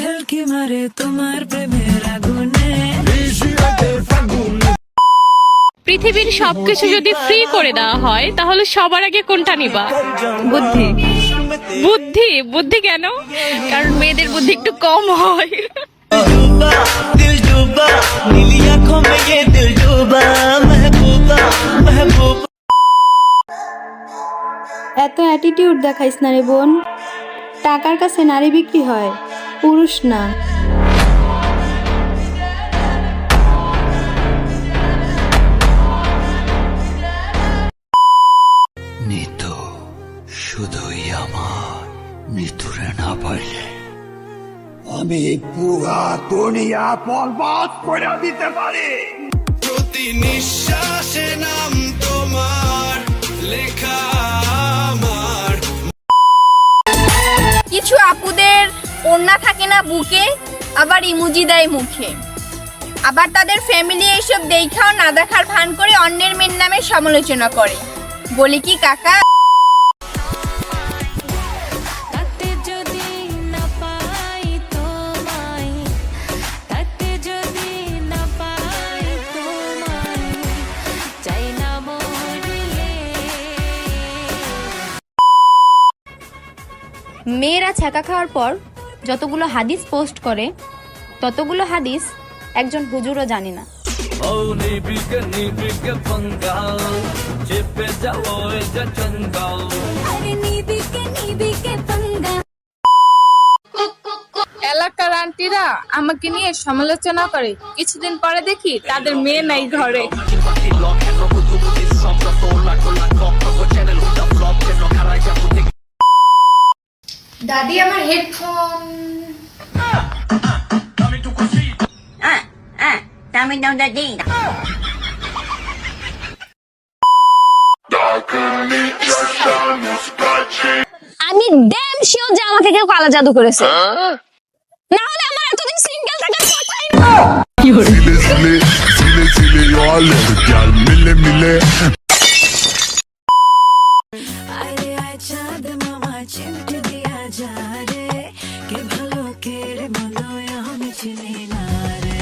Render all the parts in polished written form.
ভেলকি মারে তোমার প্রেমের আগুনে। পৃথিবীর সবকিছু যদি ফ্রি করে দেওয়া হয় তাহলে সবার আগে কোনটা নিবা? বুদ্ধি। বুদ্ধি? বুদ্ধি কেন? কারণ মেয়েদের বুদ্ধি একটু কম হয়। এত অ্যাটিটিউড দেখাইস না রে বোন। টাকার কাছে নারী বিক্রি হয়, পুরুষ না। নিতু শুধুই আমার, নিতুরে না পাইলে আমি পুরা দুনিয়া বরবাদ করে দিতে পারি। প্রতি নিঃশ্বাসে নাম তোমার লেখা আমার। কিছু আপুদের ওড়না থাকে না বুকে, আবার ইমোজি দেয় মুখে, আবার তাদের ফ্যামিলি এইসব দেখাও না দেখার ভান করে অন্যের মেয়ের নামে সমালোচনা করে। বলি কি কাকা, মেয়েরা ছ্যাঁকা খাওয়ার পর যতগুলো হাদিস পোস্ট করে ততগুলো হাদিস একজন হুজুরও জানি না। এলাকার আন্টিরা আমাকে নিয়ে সমালোচনা করে, কিছুদিন পরে দেখি তাদের মেয়ে নাই ঘরে। দাদি আমার হেডফোন। আমি ড্যাম শিওর যে আমাকে কেউ কালা জাদু করেছে, না হলে আমার এতদিন সিঙ্গেল থাকার কথাই না। কি হলো? মিলে মিলে আরে আয় চাঁদ মামা চিমটি দিয়া যা রে, কে ভালো কে রে মনে আমি চিনি না রে।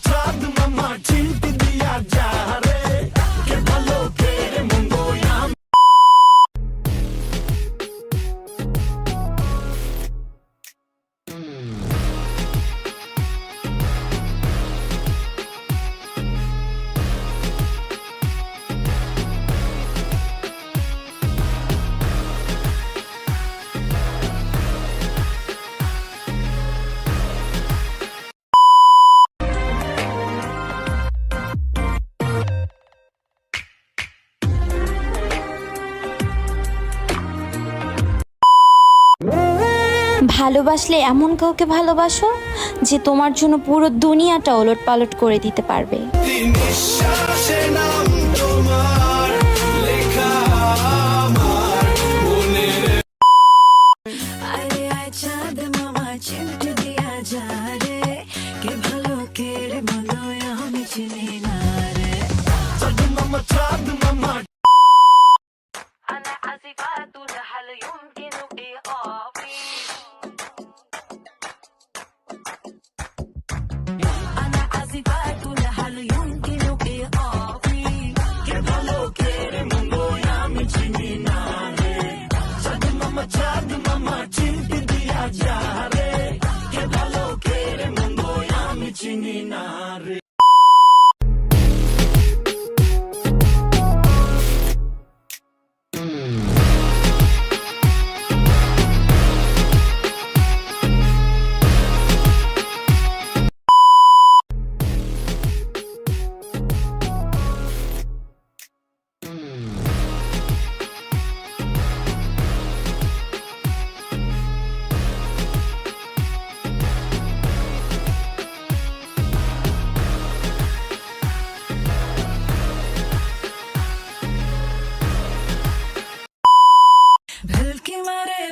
চাঁদ মামা চিমটি দিয়া যা রে, কে ভালো কে রে মনে আমি। ভালোবাসলে এমন কাউকে ভালোবাসো যে তোমার জন্য পুরো দুনিয়াটা ওলট পালট করে দিতে পারবে। আরে আয় চাঁদ মামা চিমটি দিয়া যা রে, কে ভালো কে রে মনে আমি চিনি না রে। চাঁদ মামা أنا عازفات هل يمكن إيقافي؟ أنا عازفات هل يمكن إيقافي؟ كيف لو كرم مويا من جنيناري. شاد ماما جنت ديا جاري. كيف لو كرم مويا من جنيناري.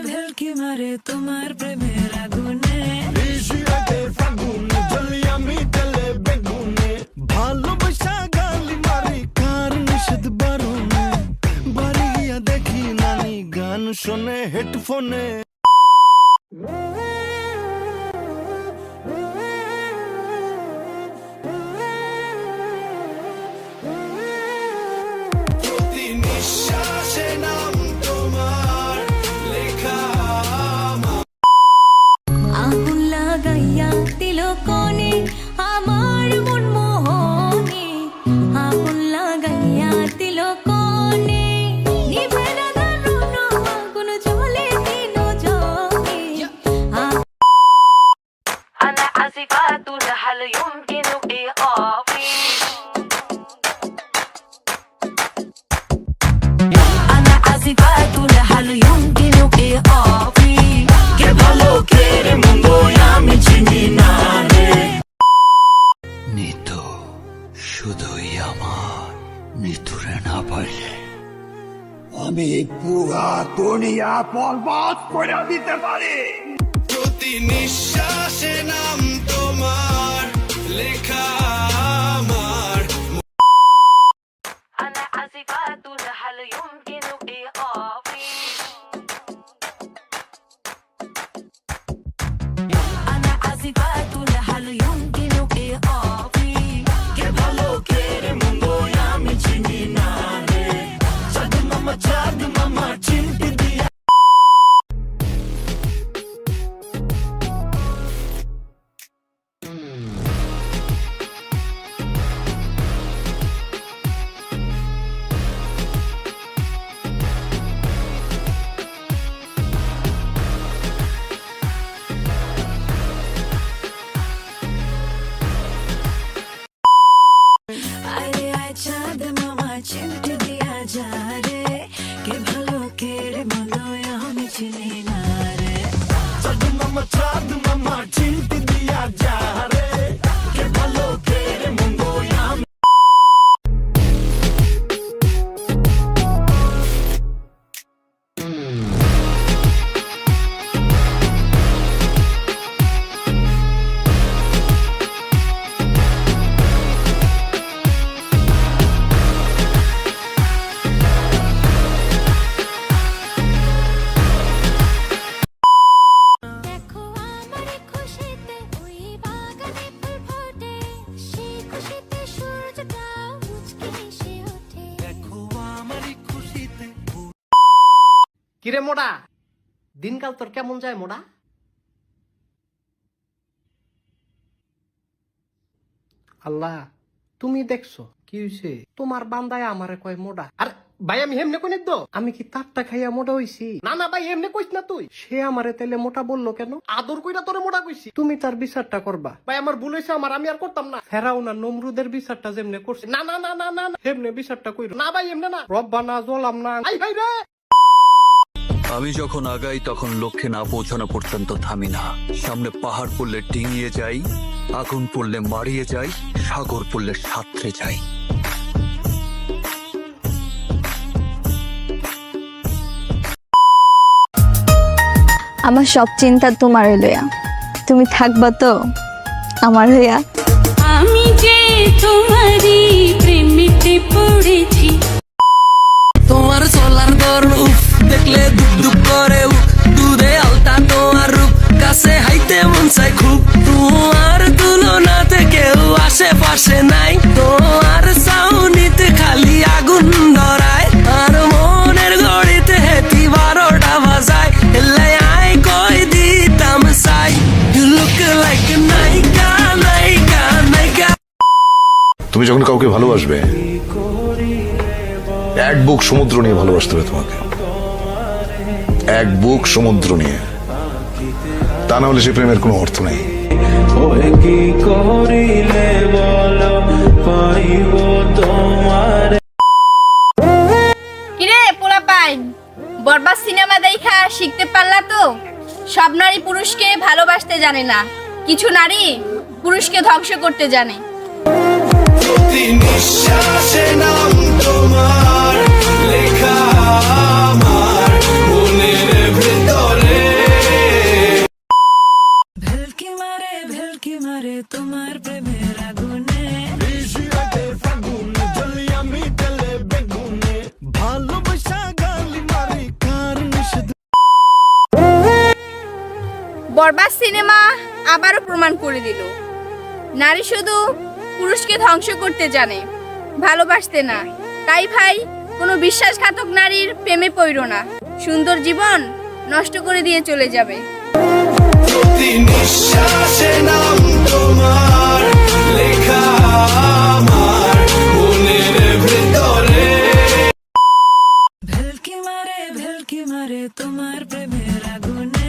ভেলকি মারে তোমার প্রেমের আগুনে। ভালোবাসা গালি মারি কার নিষেধ বারণে, বাড়ি গিয়া দেখি নানি গান শোনে হেডফোনে। দুনিয়া বরবাদ করে দিতে পারে। প্রতি নিঃশ্বাসে নাম তোমার লেখা আমার। أنا عازفات هل يمكن إيقافي أنا عازفات هل يمكن إيقافي Que ভালো কেড়ে মুndo আমি চিনি না রে চাঁদ মামা চিমটি দিয়া আরে আয় চাঁদ মামা চিমটি দিয়া যা রে কে ভালো কেড়ে মন্দ আমি চিনি না রে চাঁদ মামা চিমটি দিয়া যা রে কে ভালো কেড়ে মন্দ আমি দেখো আমার খুশিতে ওই বাগানে ফুল ফোটে সেই খুশিতে সূর্যটা মুচকি হেসে ওঠে কিরে মোড়া, দিনকাল তোর কেমন যায় মোড়া? আল্লাহ তুমি দেখছো কি হইছে? তোমার বান্দায় আমারে কয় মোড়া। আর ভাই আমি হেমনে কই তো, আমি কি তারটা খাইয়া মোটা হইছি? না না ভাই এমনি কইস না তুই। সে আমারে তাইলে মোটা বললো কেন? আদর কইরা তোরে মোটা কইছি। তুমি তার বিচারটা করবা। ভাই আমার ভুল হইছে, আমার আমি আর করতাম না। ফেরাও না নমরুদের বিচারটা যেমনে করছে, না না না না না হেমনে বিচারটা কইরো না ভাই, এমনে না। রব্বানা জলাম না আই ভাই রে। আমি যখন আগাই তখন লক্ষ্যে না পৌঁছানো পর্যন্ত থামি না। সামনে পাহাড় পড়লে ডিঙিয়ে যাই, আগুন পড়লে মারিয়ে যাই, সাগর পড়লে সাঁতরে যাই। আমার সব চিন্তা তোমার লইয়া, তুমি থাকবা তো আমার হইয়া? আমি যে তোমারই প্রেমেতে পড়েছি তোমার সোলার গরুপ দেখলে দুপ দুপ করে দুধে আলতা তোমার রূপ কাছে হাইতে মন চাই খুব। তোমার তুলনাতে কেউ আশেপাশে নাই, তোমার চাউনিতে খালি আগুন ধরায় আর মনের ঘড়িতে হেতি 12টা বাজায়। এলাই আই কই দিতাম চাই, ইউ লুক লাইক নায়িকা নায়িকা নায়িকা। তুমি যখন কাউকে ভালোবাসবে, এক বুক সমুদ্র নিয়ে ভালোবাসতে হবে তোমাকে, এক বুক সমুদ্র নিয়ে। তা না হলে সে প্রেমের কোনো অর্থ নেই। কি করিলে বলো পাইব তোমার। কিরে পোলাপাইন, বরবাদ সিনেমা দেখা শিখতে পারলা তো? সব নারী পুরুষকে ভালোবাসতে জানে না, কিছু নারী পুরুষকে ধ্বংস করতে জানে। প্রতি নিঃশ্বাসে নাম তোমার লেখা আমার মনের ভেতরে। ভেলকি মারে তোমার প্রেমের আগুনে ভালোবাসা গালি মারে কার নিষেধ। বরবাদ সিনেমা আবারও প্রমাণ করে দিল, নারী শুধু পুরুষকে ধ্বংস করতে জানে, ভালোবাসতে না। তাই ভাই, কোনো বিশ্বাসঘাতক নারীর প্রেমে পড়ো না, সুন্দর জীবন নষ্ট করে দিয়ে চলে যাবে। প্রতি নিঃশ্বাসে নাম তোমার লেখা আমার মনের ভেতরে। ভেলকি মারে তোমার প্রেমের আগুনে